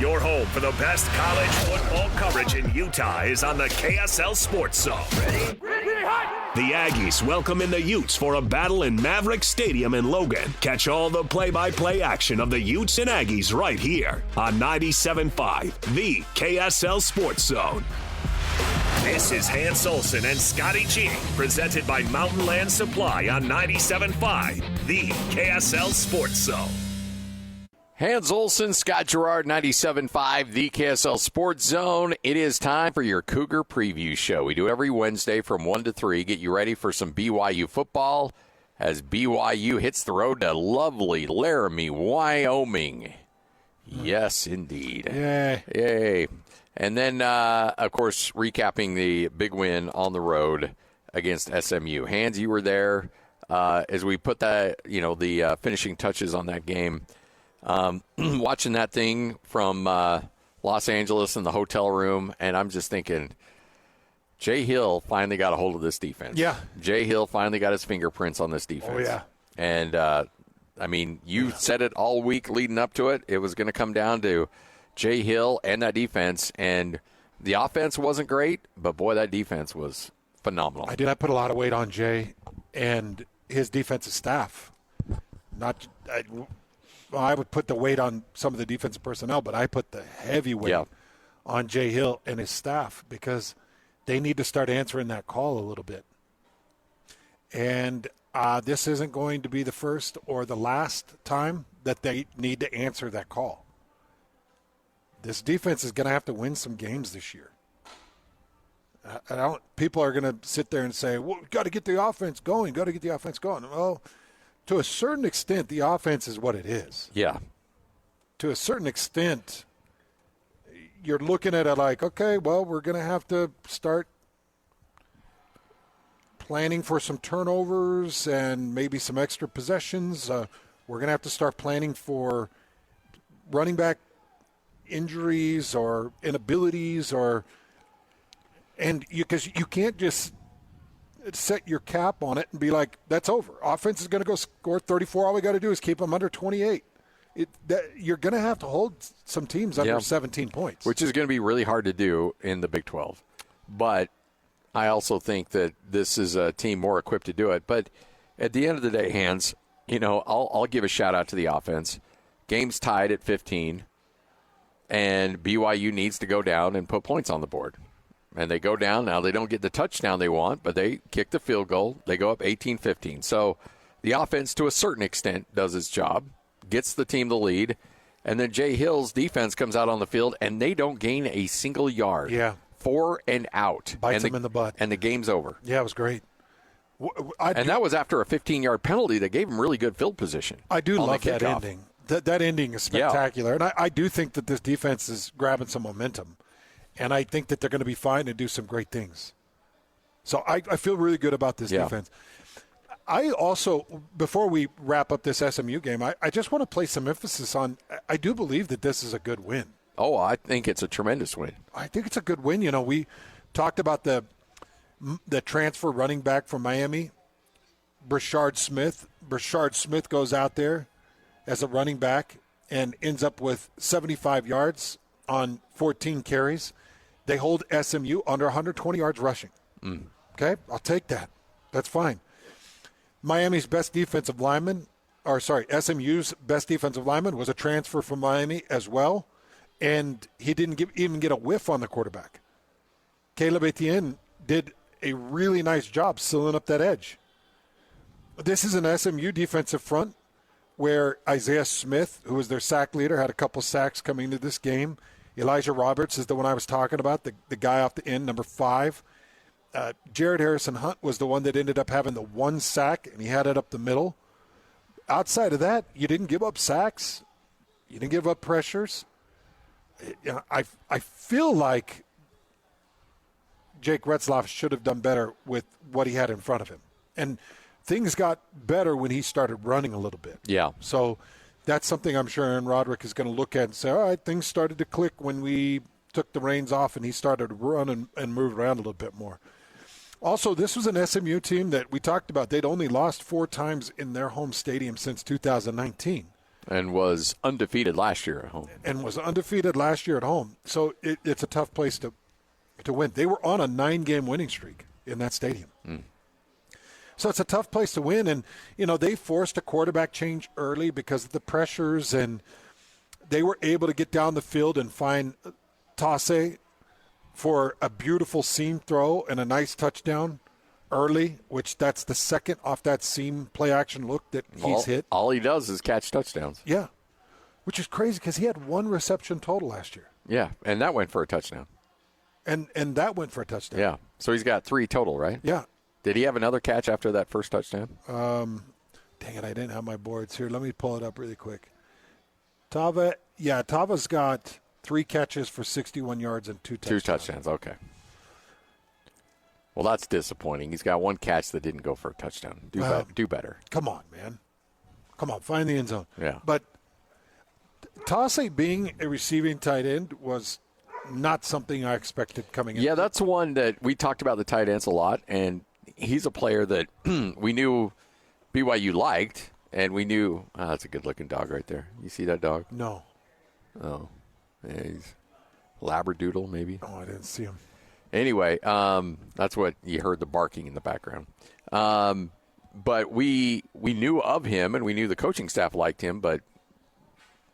Your home for the best college football coverage in Utah is on the KSL Sports Zone. Ready? The Aggies welcome in the Utes for a battle in Maverick Stadium in Logan. Catch all the play-by-play action of the Utes and Aggies right here on 97.5, the KSL Sports Zone. This is Hans Olsen and Scotty G, presented by Mountain Land Supply on 97.5, the KSL Sports Zone. Hans Olsen, Scott Gerard, 97.5, the KSL Sports Zone. It is time for your Cougar Preview Show. We do it every Wednesday from 1 to 3. Get you ready for some BYU football as BYU hits the road to lovely Laramie, Wyoming. Yes, indeed. Yay. And then, of course, recapping the big win on the road against SMU. Hans, you were there as we put that, the finishing touches on that game. Watching that thing from Los Angeles in the hotel room, and I'm just thinking, Jay Hill finally got a hold of this defense. Yeah. Jay Hill finally got his fingerprints on this defense. Oh, yeah. And, you said it all week leading up to it. It was going to come down to Jay Hill and that defense, and the offense wasn't great, but, boy, that defense was phenomenal. I put a lot of weight on Jay and his defensive staff. I would put the weight on some of the defensive personnel, but I put the heavy weight on Jay Hill and his staff because they need to start answering that call a little bit. And this isn't going to be the first or the last time that they need to answer that call. This defense is going to have to win some games this year. People are going to sit there and say, well, we've got to get the offense going, Well, to a certain extent, the offense is what it is. Yeah. To a certain extent, you're looking at it like, okay, well, we're going to have to start planning for some turnovers and maybe some extra possessions. We're going to have to start planning for running back injuries or inabilities because you can't just set your cap on it and be like, that's over. Offense is going to go score 34. All we got to do is keep them under 28. You're going to have to hold some teams under 17 points. Which is going to be really hard to do in the Big 12. But I also think that this is a team more equipped to do it. But at the end of the day, Hans, I'll give a shout-out to the offense. Game's tied at 15, and BYU needs to go down and put points on the board. And they go down. Now, they don't get the touchdown they want, but they kick the field goal. They go up 18-15. So the offense, to a certain extent, does its job, gets the team the lead, and then Jay Hill's defense comes out on the field, and they don't gain a single yard. Yeah. 4 and out. Bites them in the butt. And the game's over. Yeah, it was great. That was after a 15-yard penalty that gave them really good field position. I do love that ending. That ending is spectacular. Yeah. And I do think that this defense is grabbing some momentum. And I think that they're going to be fine and do some great things. So I feel really good about this defense. I also, before we wrap up this SMU game, I just want to place some emphasis on, I do believe that this is a good win. Oh, I think it's a tremendous win. I think it's a good win. We talked about the transfer running back from Miami, Brashard Smith. Brashard Smith goes out there as a running back and ends up with 75 yards on 14 carries. They hold SMU under 120 yards rushing. Okay, I'll take that. That's fine. SMU's best defensive lineman was a transfer from Miami as well, and he didn't even get a whiff on the quarterback. Caleb Etienne did a really nice job sealing up that edge. This is an SMU defensive front where Isaiah Smith, who was their sack leader, had a couple sacks coming into this game. Elijah Roberts is the one I was talking about, the guy off the end, number 5. Jared Harrison Hunt was the one that ended up having the 1 sack, and he had it up the middle. Outside of that, you didn't give up sacks. You didn't give up pressures. I feel like Jake Retzlaff should have done better with what he had in front of him. And things got better when he started running a little bit. Yeah. So that's something I'm sure Aaron Roderick is going to look at and say, all right, things started to click when we took the reins off and he started to run and move around a little bit more. Also, this was an SMU team that we talked about. They'd only lost 4 times in their home stadium since 2019. And was undefeated last year at home. So it's a tough place to win. They were on a 9-game winning streak in that stadium. So it's a tough place to win. And, they forced a quarterback change early because of the pressures, and they were able to get down the field and find Tasse for a beautiful seam throw and a nice touchdown early, which that's the second off that seam play action look that he's hit. All he does is catch touchdowns. Yeah, which is crazy because he had 1 reception total last year. Yeah, and that went for a touchdown. And that went for a touchdown. Yeah, so he's got 3 total, right? Yeah. Did he have another catch after that first touchdown? Dang it, I didn't have my boards here. Let me pull it up really quick. Tava's got 3 catches for 61 yards and 2 touchdowns. 2 touchdowns, okay. Well, that's disappointing. He's got 1 catch that didn't go for a touchdown. Do better. Come on, man. Come on, find the end zone. Yeah. But Tasse being a receiving tight end was not something I expected coming in. Yeah, that's one that we talked about the tight ends a lot, and he's a player that we knew BYU liked, and we knew that's a good-looking dog right there. You see that dog? No. Oh. Yeah, he's Labradoodle, maybe. Oh, I didn't see him. Anyway, that's what you heard, the barking in the background. But we knew of him, and we knew the coaching staff liked him, but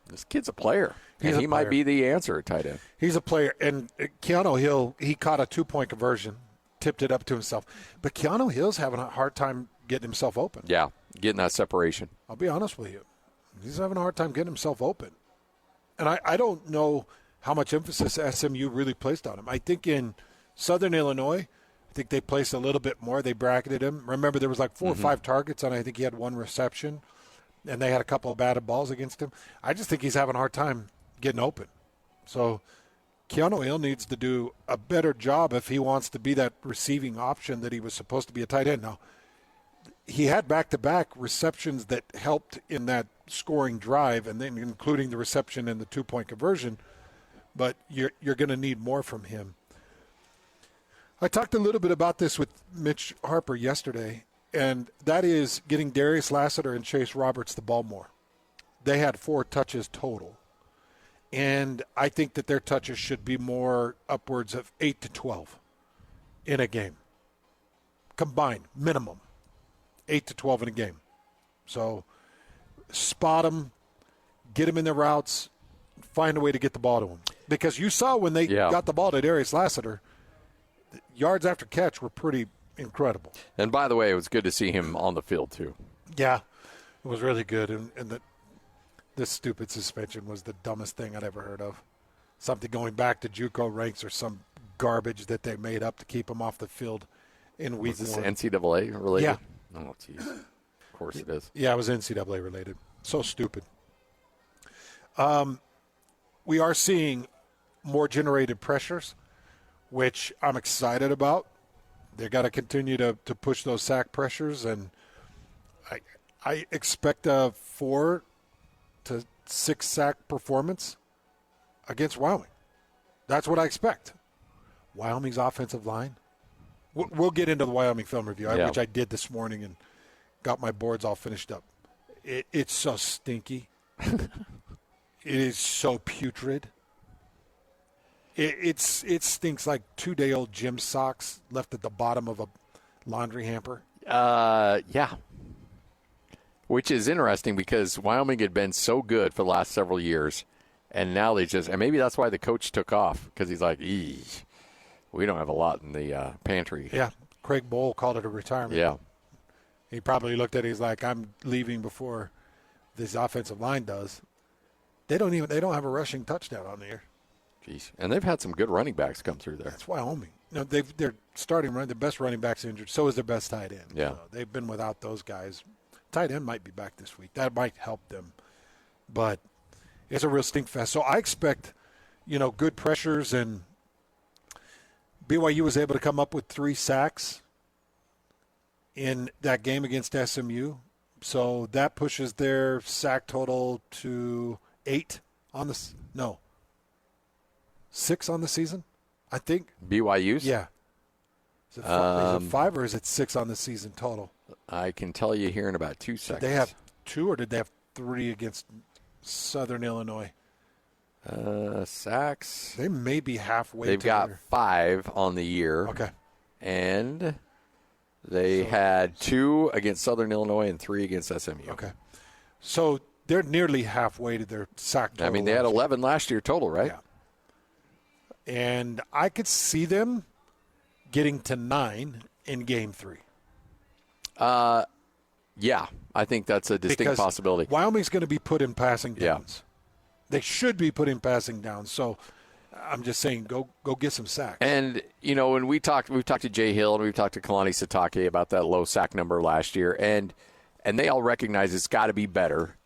this kid's a player. He might be the answer at tight end. He's a player. And Keanu Hill, he caught a 2-point conversion, tipped it up to himself. But Keanu Hill's having a hard time getting himself open. Yeah, getting that separation. I'll be honest with you. He's having a hard time getting himself open. And I don't know how much emphasis SMU really placed on him. I think in Southern Illinois, I think they placed a little bit more. They bracketed him. Remember, there was like 4 or 5 targets, and I think he had 1 reception. And they had a couple of batted balls against him. I just think he's having a hard time getting open. So Keanu Hill needs to do a better job if he wants to be that receiving option that he was supposed to be a tight end. Now, he had back-to-back receptions that helped in that scoring drive, and then including the reception and the 2-point conversion. But you're going to need more from him. I talked a little bit about this with Mitch Harper yesterday, and that is getting Darius Lassiter and Chase Roberts the ball more. They had 4 touches total. And I think that their touches should be more upwards of 8 to 12 in a game. Combined, minimum. 8 to 12 in a game. So spot them, get them in their routes, find a way to get the ball to them. Because you saw when they got the ball to Darius Lassiter, yards after catch were pretty incredible. And by the way, it was good to see him on the field too. Yeah, it was really good. And this stupid suspension was the dumbest thing I'd ever heard of. Something going back to JUCO ranks or some garbage that they made up to keep him off the field in week 1. Was this NCAA related? Yeah. Oh, jeez. Of course it is. Yeah, it was NCAA related. So stupid. We are seeing more generated pressures, which I'm excited about. They got to continue to push those sack pressures, and I expect a 4 to 6 sack performance against Wyoming. That's what I expect. Wyoming's offensive line. We'll get into the Wyoming film review, which I did this morning and got my boards all finished up. It's so stinky. It is so putrid. It stinks like 2-day-old gym socks left at the bottom of a laundry hamper. Yeah. Which is interesting because Wyoming had been so good for the last several years, and now and maybe that's why the coach took off, because he's like, we don't have a lot in the pantry. Yeah. Craig Bowl called it a retirement. Yeah. He probably looked at it, he's like, I'm leaving before this offensive line does. They don't have a rushing touchdown on the year. Jeez. And they've had some good running backs come through there. That's Wyoming. They're starting the best running backs injured. So is their best tight end. Yeah. They've been without those guys. Tight end might be back this week. That might help them. But it's a real stink fest. So I expect, good pressures, and BYU was able to come up with 3 sacks in that game against SMU. So that pushes their sack total to 8 on the 6 on the season, I think. BYU's? Yeah. Is it 5 or is it 6 on the season total? I can tell you here in about 2 seconds. Did they have 2 or did they have 3 against Southern Illinois? Sacks. They may be halfway. They've got 5 on the year. Okay. And they had 2 against Southern Illinois and 3 against SMU. Okay. So they're nearly halfway to their sack total. I mean, they had 11 last year total, right? Yeah. And I could see them getting to 9 in game 3. Yeah, I think that's a distinct possibility. Wyoming's going to be put in passing downs. Yeah. They should be put in passing downs. So I'm just saying, go get some sacks. And, when we've talked to Jay Hill and we've talked to Kalani Sitake about that low sack number last year, and they all recognize it's got to be better,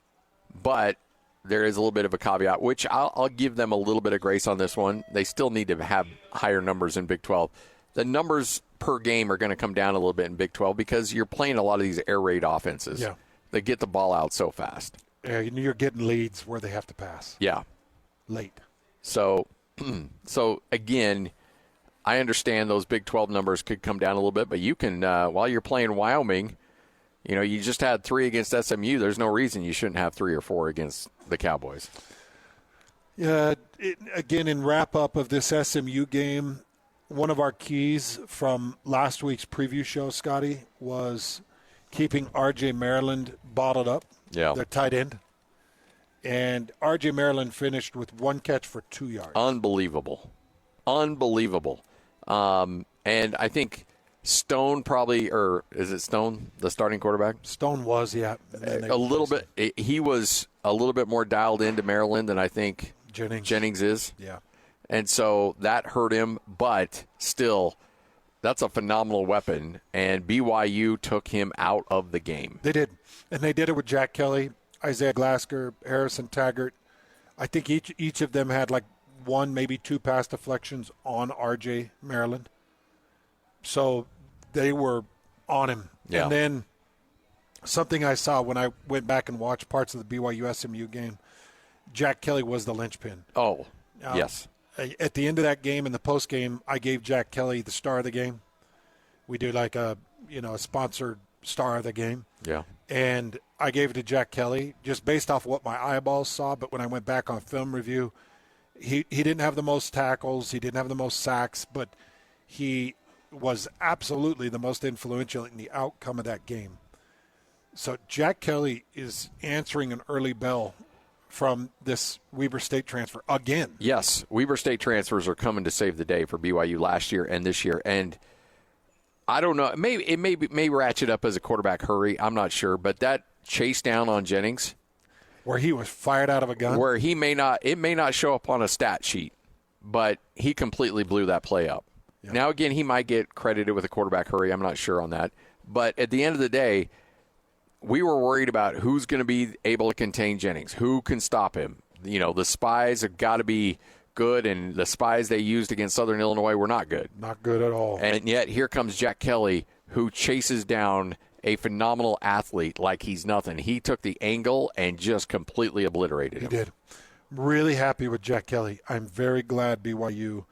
but there is a little bit of a caveat, which I'll give them a little bit of grace on this one. They still need to have higher numbers in Big 12. The numbers per game are going to come down a little bit in Big 12 because you're playing a lot of these air raid offenses. Yeah. They get the ball out so fast. Yeah, you're getting leads where they have to pass. Yeah. Late. So again, I understand those Big 12 numbers could come down a little bit, but you can, while you're playing Wyoming, you just had 3 against SMU. There's no reason you shouldn't have 3 or 4 against the Cowboys. Yeah, again, in wrap-up of this SMU game, one of our keys from last week's preview show, Scotty, was keeping R.J. Maryland bottled up. Yeah. Their tight end. And R.J. Maryland finished with 1 catch for 2 yards. Unbelievable. And I think Stone probably, or is it Stone, the starting quarterback? Stone was, yeah. A little bit. He was a little bit more dialed into Maryland than I think Jennings is. Yeah. And so that hurt him, but still, that's a phenomenal weapon. And BYU took him out of the game. They did. And they did it with Jack Kelly, Isaiah Glasker, Harrison Taggart. I think each of them had like 1, maybe 2 pass deflections on R.J. Maryland. So they were on him. Yeah. And then something I saw when I went back and watched parts of the BYU SMU game, Jack Kelly was the linchpin. Oh, yes. At the end of that game, in the post game, I gave Jack Kelly the star of the game. We do like a sponsored star of the game. Yeah. And I gave it to Jack Kelly just based off what my eyeballs saw. But when I went back on film review, he didn't have the most tackles. He didn't have the most sacks, but he was absolutely the most influential in the outcome of that game. So Jack Kelly is answering an early bell from this Weber State transfer again. Yes, Weber State transfers are coming to save the day for BYU last year and this year. And I don't know, it may ratchet up as a quarterback hurry. I'm not sure, but that chase down on Jennings, where he was fired out of a gun, where it may not show up on a stat sheet, but he completely blew that play up. Yep. Now again, he might get credited with a quarterback hurry. I'm not sure on that, but at the end of the day, we were worried about who's going to be able to contain Jennings, who can stop him. The spies have got to be good, and the spies they used against Southern Illinois were not good. Not good at all. And yet here comes Jack Kelly, who chases down a phenomenal athlete like he's nothing. He took the angle and just completely obliterated him. He did. Really happy with Jack Kelly. I'm very glad BYU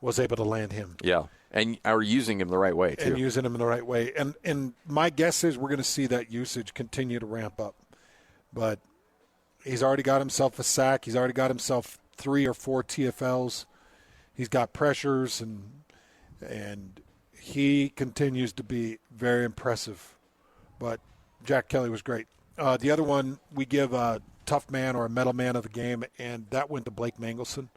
was able to land him. Yeah. And are using him the right way, too. And using him in the right way. And my guess is we're going to see that usage continue to ramp up. But he's already got himself a sack. He's already got himself 3 or 4 TFLs. He's got pressures, and he continues to be very impressive. But Jack Kelly was great. The other one, we give a tough man or a metal man of the game, and that went to Blake Mangelson.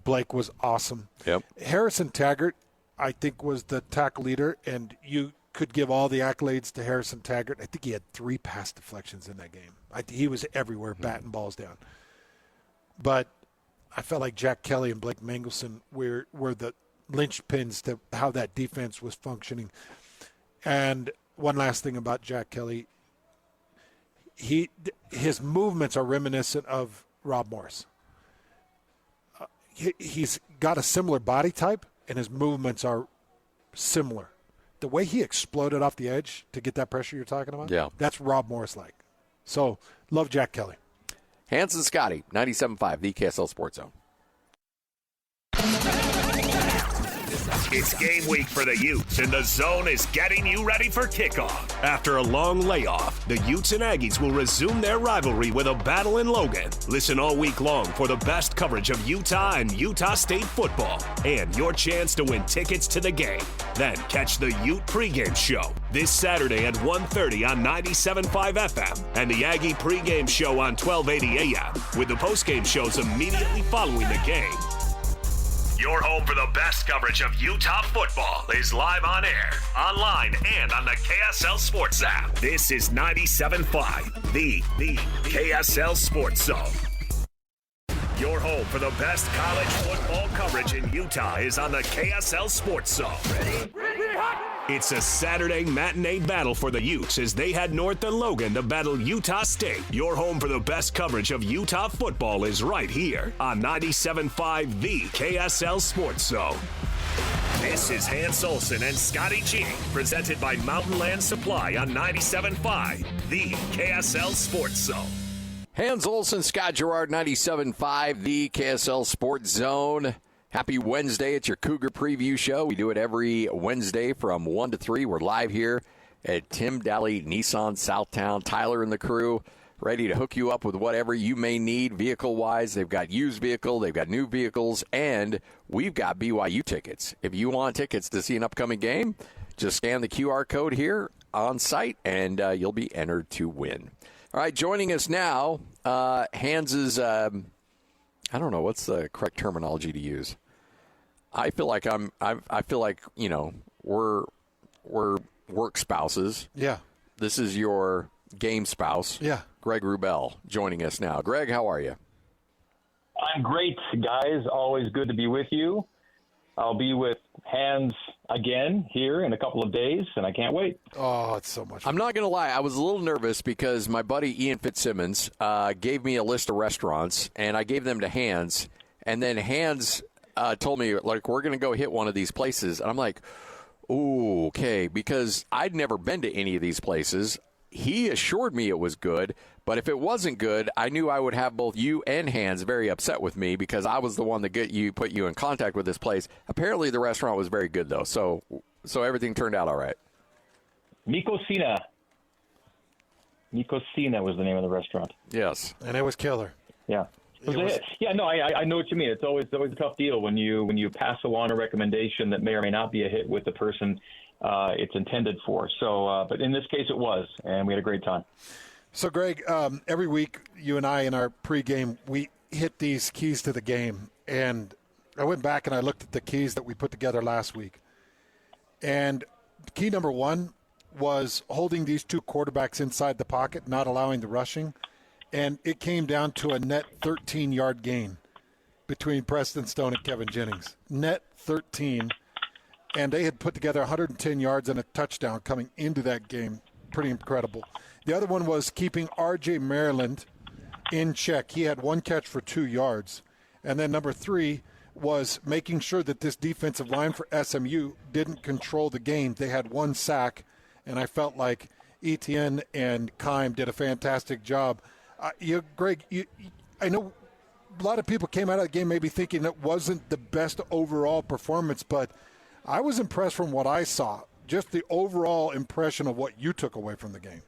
Blake was awesome. Yep. Harrison Taggart, I think, was the tackle leader, and you could give all the accolades to Harrison Taggart. I think he had 3 pass deflections in that game. He was everywhere, batting balls down. But I felt like Jack Kelly and Blake Mangelson were the linchpins to how that defense was functioning. And one last thing about Jack Kelly, his movements are reminiscent of Rob Morris. He's got a similar body type, and his movements are similar. The way he exploded off the edge to get that pressure you're talking about, yeah, that's Rob Morris-like. So, love Jack Kelly. Hans and Scotty, 97.5, the KSL Sports Zone. It's game week for the Utes, and the Zone is getting you ready for kickoff. After a long layoff, the Utes and Aggies will resume their rivalry with a battle in Logan. Listen all week long for the best coverage of Utah and Utah State football, and your chance to win tickets to the game. Then catch the Ute pregame show this Saturday at 1:30 on 97.5 FM, and the Aggie pregame show on 1280 AM, with the postgame shows immediately following the game. Your home for the best coverage of Utah football is live on air, online, and on the KSL Sports app. This is 97.5, the KSL Sports Zone. Your home for the best college football coverage in Utah is on the KSL Sports Zone. Ready? It's a Saturday matinee battle for the Utes as they head north to Logan to battle Utah State. Your home for the best coverage of Utah football is right here on 97.5, the KSL Sports Zone. This is Hans Olsen and Scotty G, presented by Mountain Land Supply on 97.5, the KSL Sports Zone. Hans Olsen, Scott Gerard, 97.5, the KSL Sports Zone. Happy Wednesday. It's your Cougar Preview Show. We do it every Wednesday from 1 to 3. We're live here at Tim Daly Nissan Southtown. Tyler and the crew ready to hook you up with whatever you may need vehicle-wise. They've got used vehicle, they've got new vehicles, and we've got BYU tickets. If you want tickets to see an upcoming game, just scan the QR code here on site, and you'll be entered to win. All right, joining us now, Hans's, I don't know, what's the correct terminology to use? I feel like we're work spouses. Yeah. This is your game spouse. Yeah. Greg Rubel joining us now. Greg, how are you? I'm great, guys. Always good to be with you. I'll be with Hans again here in a couple of days, and I can't wait. Oh, it's so much fun. I'm not going to lie. I was a little nervous because my buddy Ian Fitzsimmons gave me a list of restaurants, and I gave them to Hans. And then Hans told me, like, we're going to go hit one of these places. And I'm like, ooh, okay, because I'd never been to any of these places. He assured me it was good, but if it wasn't good, I knew I would have both you and Hans very upset with me because I was the one that put you in contact with this place. Apparently, the restaurant was very good, though, so everything turned out all right. Mikosina was the name of the restaurant. Yes, and it was killer. Yeah. Yeah, no, I know what you mean. It's always a tough deal when you pass along a recommendation that may or may not be a hit with the person it's intended for. So, but in this case, it was, and we had a great time. So, Greg, every week you and I in our pregame, we hit these keys to the game. And I went back and I looked at the keys that we put together last week. And key number one was holding these two quarterbacks inside the pocket, not allowing the rushing. And it came down to a net 13-yard gain between Preston Stone and Kevin Jennings. Net 13. And they had put together 110 yards and a touchdown coming into that game. Pretty incredible. The other one was keeping R.J. Maryland in check. He had one catch for 2 yards. And then number three was making sure that this defensive line for SMU didn't control the game. They had one sack, and I felt like Etienne and Keim did a fantastic job. Greg, I know a lot of people came out of the game maybe thinking it wasn't the best overall performance, but I was impressed from what I saw, just the overall impression of what you took away from the game.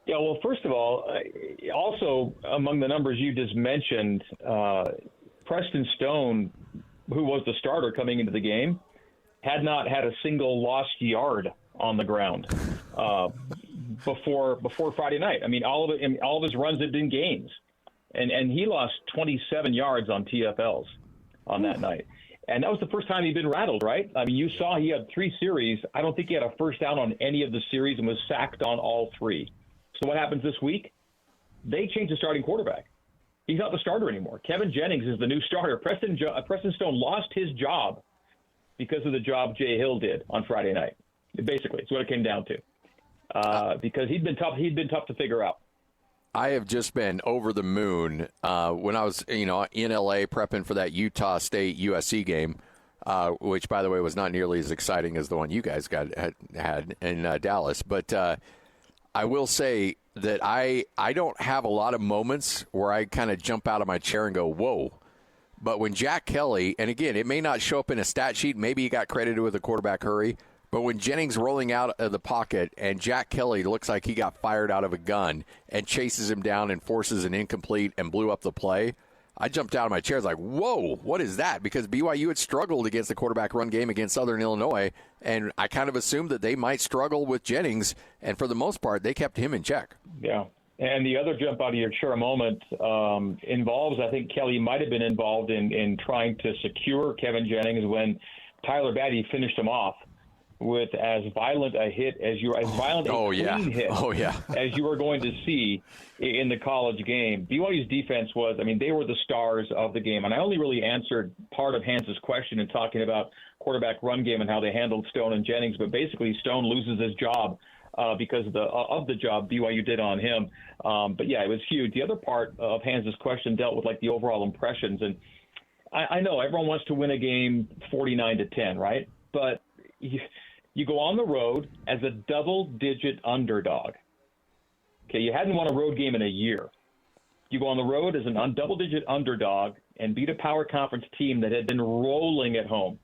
Yeah, well, first of all, also among the numbers you just mentioned, Preston Stone, who was the starter coming into the game, had not had a single lost yard on the ground before Friday night. I mean, all of his runs had been gains, and he lost 27 yards on TFLs on that night. And that was the first time he'd been rattled, right? I mean, you saw he had 3 series. I don't think he had a first down on any of the series and was sacked on all 3. So what happens this week? They changed the starting quarterback. He's not the starter anymore. Kevin Jennings is the new starter. Preston Stone lost his job because of the job Jay Hill did on Friday night. Basically, it's what it came down to. Because he'd been tough to figure out. I have just been over the moon when I was, in LA prepping for that Utah State USC game, which, by the way, was not nearly as exciting as the one you guys had in Dallas. But I will say that I don't have a lot of moments where I kind of jump out of my chair and go, whoa. But when Jack Kelly, and again, it may not show up in a stat sheet, maybe he got credited with a quarterback hurry, but when Jennings rolling out of the pocket and Jack Kelly looks like he got fired out of a gun and chases him down and forces an incomplete and blew up the play, I jumped out of my chair. I was like, whoa, what is that? Because BYU had struggled against the quarterback run game against Southern Illinois, and I kind of assumed that they might struggle with Jennings, and for the most part, they kept him in check. Yeah. And the other jump out of your chair moment involves, I think Kelly might have been involved in trying to secure Kevin Jennings when Tyler Batty finished him off with as violent a hit as you as violent clean hit as you were going to see in the college game. BYU's defense was, I mean, they were the stars of the game. And I only really answered part of Hans's question in talking about quarterback run game and how they handled Stone and Jennings. But basically, Stone loses his job because of the job BYU did on him. But yeah, it was huge. The other part of Hans's question dealt with like the overall impressions. And I know everyone wants to win a game 49-10, right? But you go on the road as a double-digit underdog. Okay, you hadn't won a road game in a year. You go on the road as a double-digit underdog and beat a power conference team that had been rolling at home.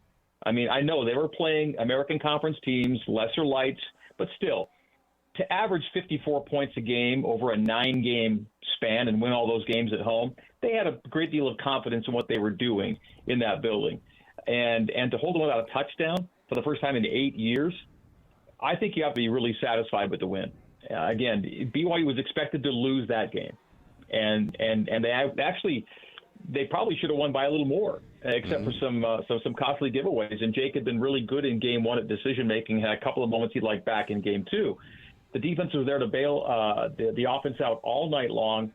I mean, I know they were playing American Conference teams, lesser lights, but still, to average 54 points a game over a 9-game span and win all those games at home, they had a great deal of confidence in what they were doing in that building. And to hold them without a touchdown for the first time in 8 years, I think you have to be really satisfied with the win. Again, BYU was expected to lose that game. And they probably should have won by a little more, except for some costly giveaways. And Jake had been really good in game one at decision making, had a couple of moments he'd like back in game two. The defense was there to bail the offense out all night long,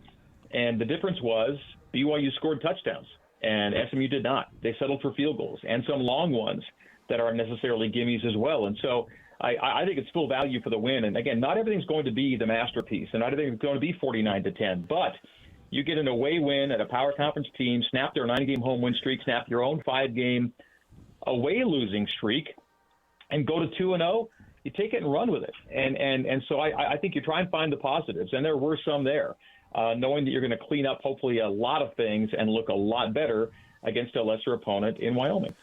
and the difference was BYU scored touchdowns, and SMU did not. They settled for field goals and some long ones that aren't necessarily gimmies as well. And so I think it's full value for the win. And again, not everything's going to be the masterpiece, and not everything's going to be 49-10, but you get an away win at a power conference team, snap their 9-game home win streak, snap your own 5-game away losing streak, and go to 2-0. You take it and run with it. And so I think you try and find the positives, and there were some there, knowing that you're going to clean up hopefully a lot of things and look a lot better against a lesser opponent in Wyoming.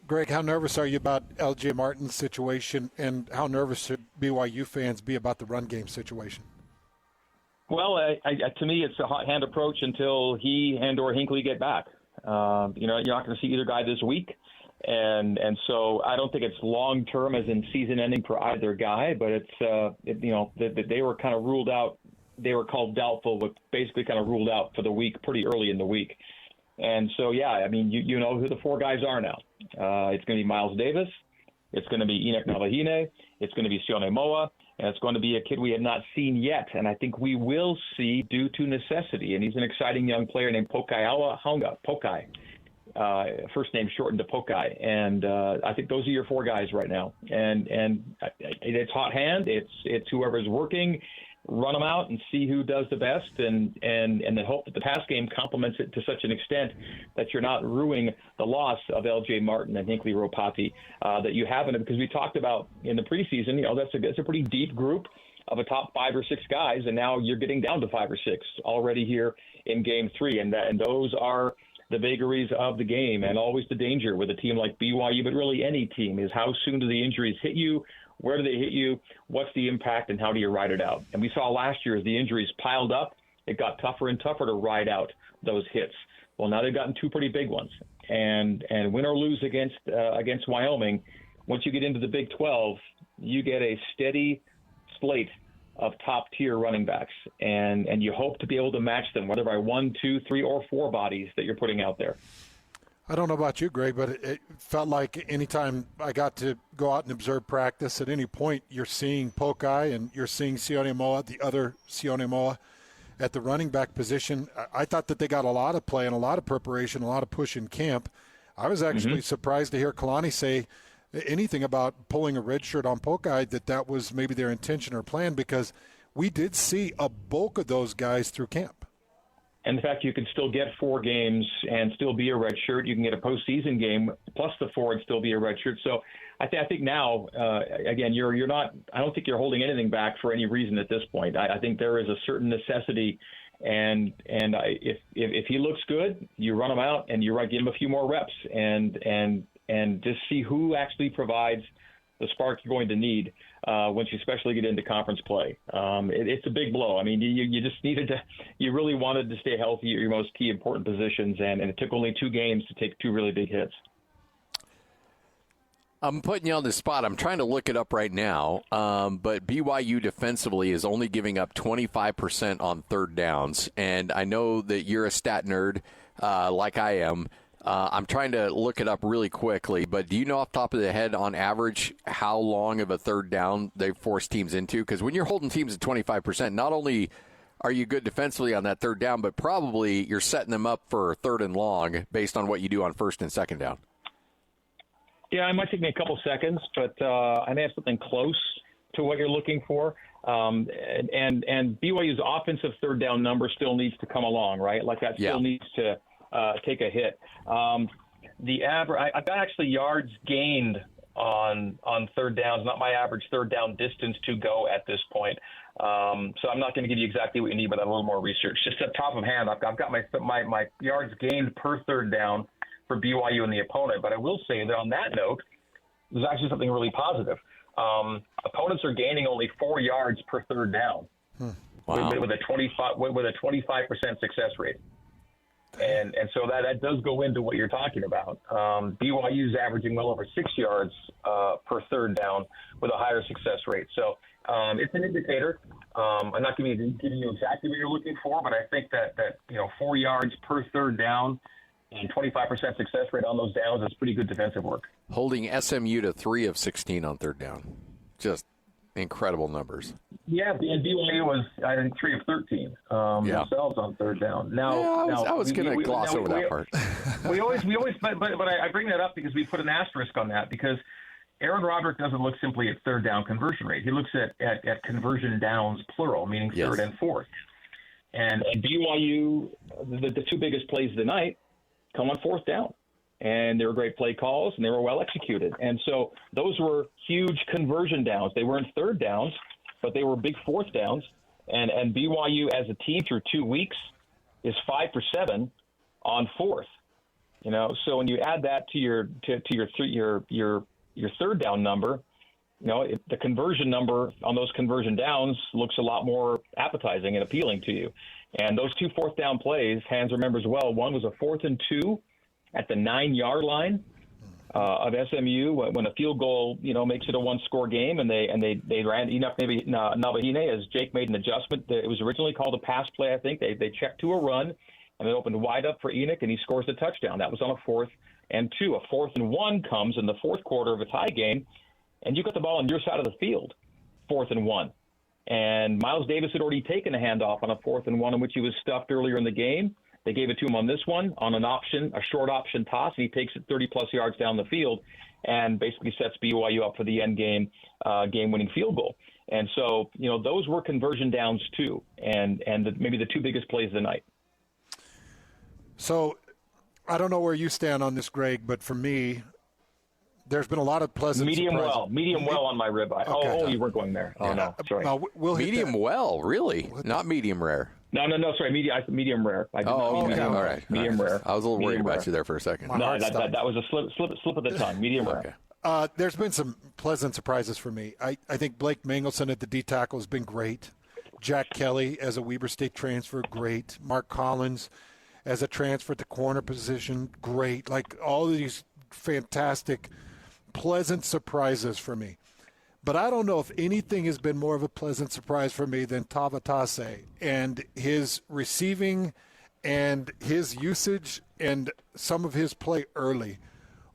Greg, how nervous are you about LJ Martin's situation, and how nervous should BYU fans be about the run game situation? Well, to me, it's a hot hand approach until he and/or Hinckley get back. You're not going to see either guy this week, and so I don't think it's long term, as in season ending for either guy. But they were kind of ruled out. They were called doubtful, but basically kind of ruled out for the week, pretty early in the week. And so, yeah, I mean, you know who the four guys are now. It's going to be Miles Davis. It's going to be Enoch Navahine. It's going to be Sione Moa. And it's going to be a kid we have not seen yet, and I think we will see due to necessity. And he's an exciting young player named Pokaiawa Haunga. Pokai, first name shortened to Pokai. And I think those are your four guys right now. And it's hot hand. It's whoever's working. Run them out and see who does the best, and then hope that the pass game complements it to such an extent that you're not ruining the loss of LJ Martin and Hinckley Ropati that you haven't, because we talked about in the preseason, that's a pretty deep group of a top 5 or 6 guys, and now you're getting down to 5 or 6 already here in game 3, and those are the vagaries of the game, and always the danger with a team like BYU, but really any team, is how soon do the injuries hit you. Where do they hit you? What's the impact, and how do you ride it out? And we saw last year as the injuries piled up, it got tougher and tougher to ride out those hits. Well, now they've gotten 2 pretty big ones. And win or lose against Wyoming, once you get into the Big 12, you get a steady slate of top-tier running backs. And you hope to be able to match them, whether by 1, 2, 3, or 4 bodies that you're putting out there. I don't know about you, Greg, but it felt like anytime I got to go out and observe practice, at any point you're seeing Pokai and you're seeing Sione Moa, the other Sione Moa, at the running back position. I thought that they got a lot of play and a lot of preparation, a lot of push in camp. I was actually surprised to hear Kalani say anything about pulling a red shirt on Pokai, that was maybe their intention or plan, because we did see a bulk of those guys through camp. And the fact you can still get 4 games and still be a red shirt, you can get a postseason game plus the 4 and still be a red shirt. So I think now, again, you're not. I don't think you're holding anything back for any reason at this point. I think there is a certain necessity If he looks good, you run him out and you give him a few more reps and just see who actually provides the spark you're going to need once you especially get into conference play. It's a big blow. I mean, you just you really wanted to stay healthy at your most key important positions, and it took only 2 games to take 2 really big hits. I'm putting you on the spot. I'm trying to look it up right now, but BYU defensively is only giving up 25% on third downs, and I know that you're a stat nerd like I am. I'm trying to look it up really quickly, but do you know off the top of the head, on average, how long of a third down they force teams into? Because when you're holding teams at 25%, not only are you good defensively on that third down, but probably you're setting them up for third and long based on what you do on first and second down. Yeah, it might take me a couple seconds, but I may have something close to what you're looking for. And BYU's offensive third down number still needs to come along, right? Like that still needs to take a hit. The average, I've got actually yards gained on third downs, not my average third down distance to go at this point. So I'm not going to give you exactly what you need, but a little more research. Just at top of hand, I've got my yards gained per third down for BYU and the opponent. But I will say that on that note, there's actually something really positive. Opponents are gaining only 4 yards per third down with a 25% success rate. And so that does go into what you're talking about. BYU is averaging well over 6 yards per third down with a higher success rate. So it's an indicator. I'm not giving you exactly what you're looking for, but I think that 4 yards per third down and 25% success rate on those downs is pretty good defensive work. Holding SMU to 3 of 16 on third down. Just incredible numbers. Yeah, and BYU was, I think, 3 of 13 themselves on third down. I was going to gloss over that part. we always, but I bring that up because we put an asterisk on that because Aaron Roderick doesn't look simply at third down conversion rate. He looks at conversion downs, plural, meaning third and fourth. And BYU, the 2 biggest plays of the night come on fourth down. And they were great play calls, and they were well executed. And so those were huge conversion downs. They weren't third downs, but they were big fourth downs. And BYU as a team through 2 weeks is 5 for 7 on fourth. So when you add that to your third down number, the conversion number on those conversion downs looks a lot more appetizing and appealing to you. And those 2 fourth down plays, Hans remembers well. One was a 4th and 2 at the 9-yard line of SMU when a field goal, makes it a 1-score game, and they ran Enoch Nabahine as Jake made an adjustment. It was originally called a pass play, I think. They checked to a run, and it opened wide up for Enoch, and he scores the touchdown. That was on a 4th and 2. A 4th and 1 comes in the fourth quarter of a tie game, and you got the ball on your side of the field, 4th and 1. And Miles Davis had already taken a handoff on a 4th and 1 in which he was stuffed earlier in the game. They gave it to him on this one on a short option toss, and he takes it 30-plus yards down the field and basically sets BYU up for the end game game-winning field goal. And so, those were conversion downs too, and maybe the 2 biggest plays of the night. So I don't know where you stand on this, Greg, but for me, there's been a lot of pleasant medium surprises. well on my ribeye. Okay. Oh, you weren't going there. Oh, no, sorry. We'll medium well, really? Not medium rare. No, sorry. Medium rare. All right. Medium rare. I was a little worried about rare. you there for a second. No, that was a slip of the tongue. Medium rare. There's been some pleasant surprises for me. I think Blake Mangelson at the D tackle has been great. Jack Kelly as a Weber State transfer, great. Mark Collins as a transfer at the corner position, great. Like all of these fantastic, pleasant surprises for me. But I don't know if anything has been more of a pleasant surprise for me than Tavatase and his receiving and his usage and some of his play early.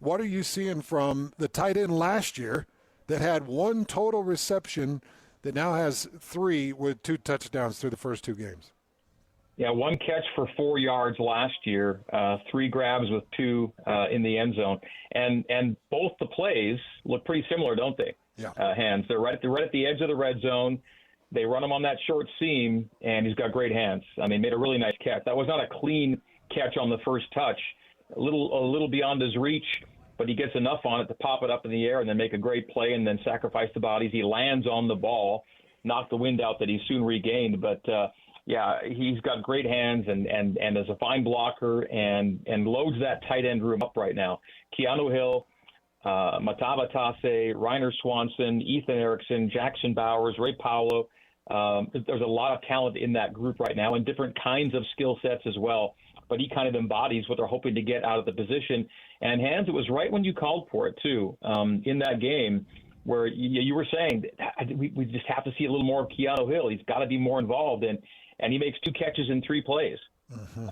What are you seeing from the tight end last year that had 1 total reception that now has 3 with 2 touchdowns through the first 2 games? Yeah, 1 catch for 4 yards last year, 3 grabs with 2 in the end zone. And both the plays look pretty similar, don't they? Yeah. Hands. They're right at the edge of the red zone. They run him on that short seam, and he's got great hands. I mean, made a really nice catch. That was not a clean catch on the first touch. A little beyond his reach, but he gets enough on it to pop it up in the air and then make a great play and then sacrifice the bodies. He lands on the ball, knocked the wind out that he soon regained. But yeah, he's got great hands and is a fine blocker and loads that tight end room up right now. Keanu Hill, Matava Tase, Reiner Swanson, Ethan Erickson, Jackson Bowers, Ray Paulo. There's a lot of talent in that group right now and different kinds of skill sets as well. But he kind of embodies what they're hoping to get out of the position. And Hans, it was right when you called for it, too, in that game where you were saying we just have to see a little more of Keanu Hill. He's got to be more involved. And he makes 2 catches in 3 plays.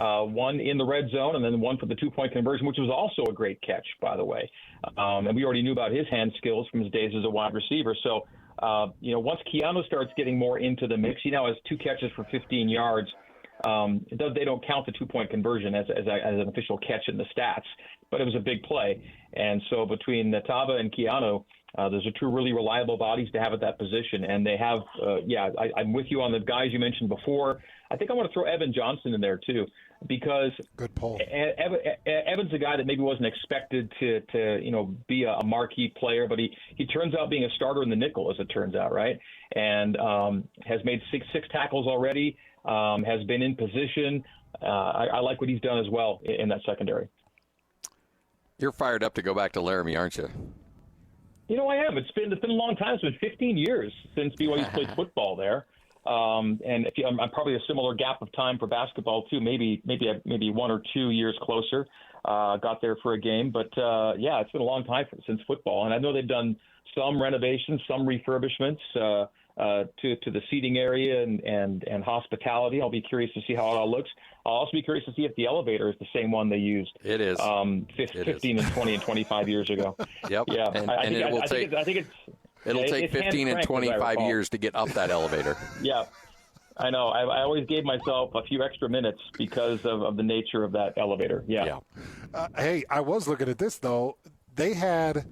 One in the red zone and then one for the 2-point conversion, which was also a great catch, by the way. And we already knew about his hand skills from his days as a wide receiver. So, once Keanu starts getting more into the mix, he now has 2 catches for 15 yards. They don't count the 2-point conversion as an official catch in the stats, but it was a big play. And so between Natava and Keanu, those are 2 really reliable bodies to have at that position. And they have, I'm with you on the guys you mentioned before. I think I want to throw Evan Johnson in there too, because good pull. Evan's a guy that maybe wasn't expected to be a marquee player, but he turns out being a starter in the nickel, as it turns out, right? And has made six tackles already, has been in position. I like what he's done as well in that secondary. You're fired up to go back to Laramie, aren't you? I am. It's been a long time. It's been 15 years since BYU's played football there. And I'm probably a similar gap of time for basketball too. Maybe 1 or 2 years closer. Got there for a game, but it's been a long time since football. And I know they've done some renovations, some refurbishments to the seating area and hospitality. I'll be curious to see how it all looks. I'll also be curious to see if the elevator is the same one they used. It is. 15 and 20 and 25 years ago. Yep. Yeah. It'll take 15 and 25 years to get up that elevator. Yeah. I know. I always gave myself a few extra minutes because of the nature of that elevator. Yeah. Hey, I was looking at this, though. They had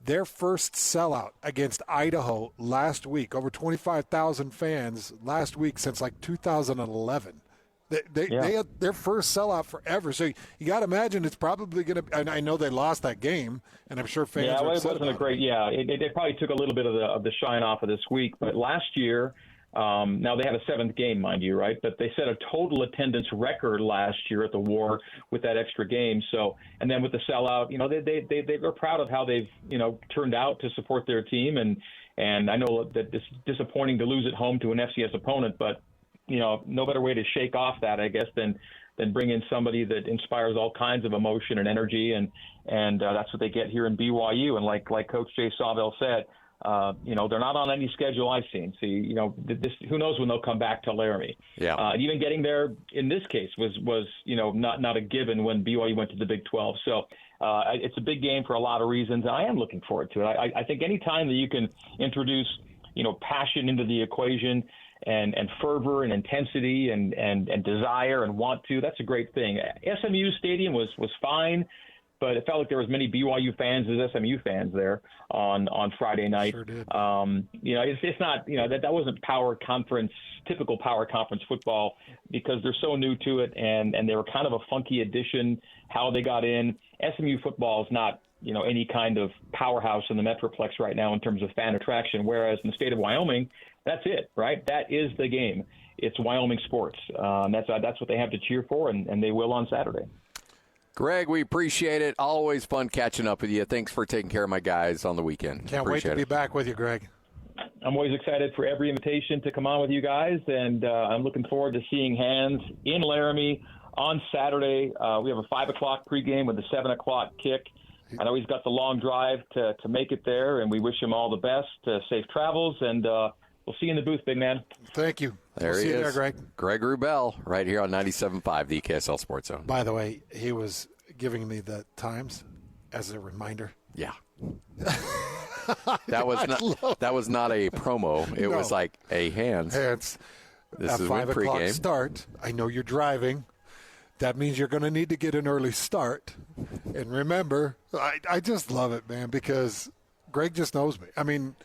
their first sellout against Idaho last week, over 25,000 fans last week since like 2011. They had their first sellout forever. So you got to imagine it's probably going to – and I know they lost that game, and I'm sure fans are upset it wasn't a great – it probably took a little bit of the shine off of this week. But last year now they had a 7th game, mind you, right? But they set a total attendance record last year at the War with that extra game. So – and then with the sellout, they're proud of how they've, turned out to support their team. And I know that it's disappointing to lose at home to an FCS opponent, but – no better way to shake off that, I guess, than bring in somebody that inspires all kinds of emotion and energy, and that's what they get here in BYU. And like Coach Jay Sawville said, they're not on any schedule I've seen. So who knows when they'll come back to Laramie? Yeah. And even getting there in this case was not a given when BYU went to the Big 12. So it's a big game for a lot of reasons, and I am looking forward to it. I think any time that you can introduce passion into the equation, and fervor and intensity and desire and want to, that's a great thing. SMU Stadium was fine, but it felt like there was many BYU fans as SMU fans there on Friday night. Sure did. It's not, that wasn't typical power conference football, because they're so new to it, and they were kind of a funky addition how they got in. SMU football is not, any kind of powerhouse in the Metroplex right now in terms of fan attraction, whereas in the state of Wyoming, that's it, right? That is the game. It's Wyoming sports. That's what they have to cheer for, and they will on Saturday. Greg, we appreciate it. Always fun catching up with you. Thanks for taking care of my guys on the weekend. Can't wait to be back with you, Greg. I'm always excited for every invitation to come on with you guys, and I'm looking forward to seeing Hans in Laramie on Saturday. We have a 5 o'clock pregame with a 7 o'clock kick. I know he's got the long drive to make it there, and we wish him all the best, safe travels, and we'll see you in the booth, big man. Thank you. There we'll he see is. you there, Greg. Greg Rubel, right here on 97.5, the KSL Sports Zone. By the way, he was giving me the times as a reminder. Yeah. That was not a promo. It was like a Hans. This is 5 o'clock pregame. start. I know you're driving. That means you're going to need to get an early start. And remember, I just love it, man, because Greg just knows me. I mean,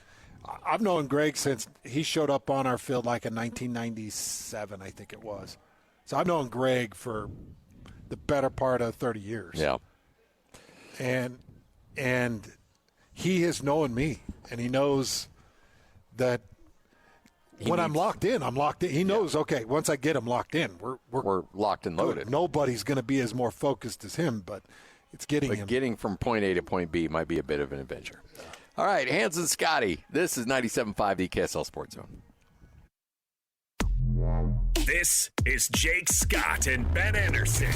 I've known Greg since he showed up on our field like in 1997, I think it was. So I've known Greg for the better part of 30 years. Yeah. And he has known me, and he knows that when I'm locked in, I'm locked in. He knows, okay, once I get him locked in, we're locked and loaded. Good. Nobody's going to be as more focused as him, but it's getting him. Getting from point A to point B might be a bit of an adventure. Yeah. All right, Hans and Scotty, this is 97.5 the KSL Sports Zone. This is Jake Scott and Ben Anderson.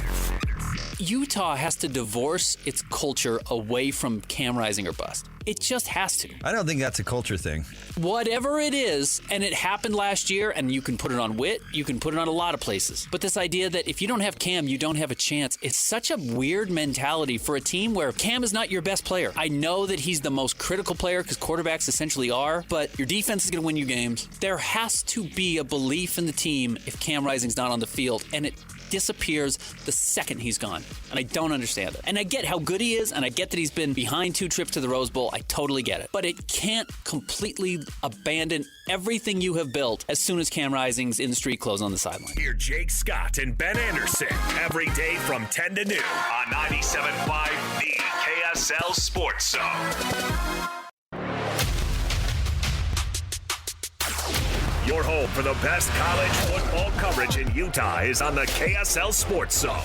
Utah has to divorce its culture away from Cam Rising or bust. It just has to. I don't think that's a culture thing. Whatever it is, and it happened last year, and you can put it on Witt, you can put it on a lot of places. But this idea that if you don't have Cam, you don't have a chance, it's such a weird mentality for a team where Cam is not your best player. I know that he's the most critical player because quarterbacks essentially are, but your defense is going to win you games. There has to be a belief in the team if Cam Rising's not on the field, and it disappears the second he's gone. And I don't understand it. And I get how good he is, and I get that he's been behind 2 trips to the Rose Bowl. I totally get it. But it can't completely abandon everything you have built as soon as Cam Rising's in the street clothes on the sideline. Hear Jake Scott and Ben Anderson every day from 10 to noon on 97.5 the KSL Sports Zone. Your home for the best college football coverage in Utah is on the KSL Sports Zone.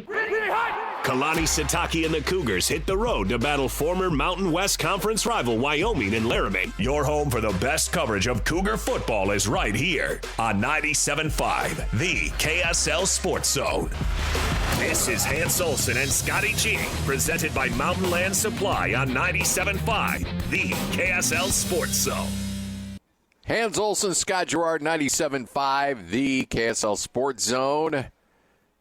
Ready? Kalani Sitake and the Cougars hit the road to battle former Mountain West Conference rival Wyoming in Laramie. Your home for the best coverage of Cougar football is right here on 97.5, the KSL Sports Zone. This is Hans Olsen and Scotty G, presented by Mountain Land Supply on 97.5, the KSL Sports Zone. Hans Olsen, Scott Gerard, 97.5, the KSL Sports Zone.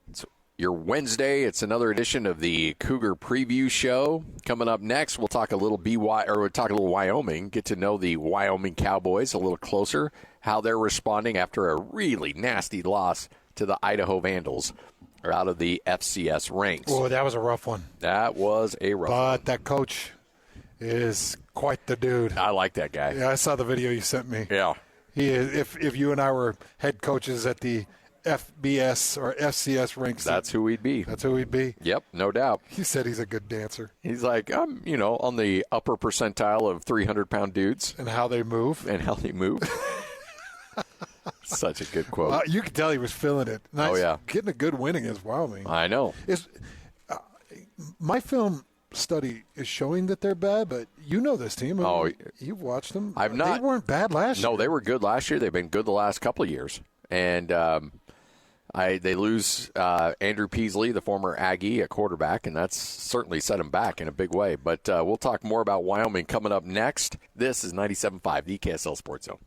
It's your Wednesday. It's another edition of the Cougar Preview Show. Coming up next, we'll talk a little Wyoming, get to know the Wyoming Cowboys a little closer, how they're responding after a really nasty loss to the Idaho Vandals out of the FCS ranks. Oh, that was a rough one. That was a rough one. But that coach is quite the dude. I like that guy. Yeah, I saw the video you sent me. Yeah. He is, if you and I were head coaches at the FBS or FCS ranks, that's who we'd be. That's who we'd be. Yep, no doubt. He said he's a good dancer. He's like, I'm, on the upper percentile of 300-pound dudes. And how they move. Such a good quote. You could tell he was feeling it. Nice. Oh, yeah. Getting a good win against Wyoming. I know. My film study is showing that they're bad, but you know this team. You've watched them. I've not. They weren't bad last year. No, they were good last year. They've been good the last couple of years. And they lose Andrew Peasley, the former Aggie, at quarterback, and that's certainly set them back in a big way. But we'll talk more about Wyoming coming up next. This is 97.5, the KSL Sports Zone.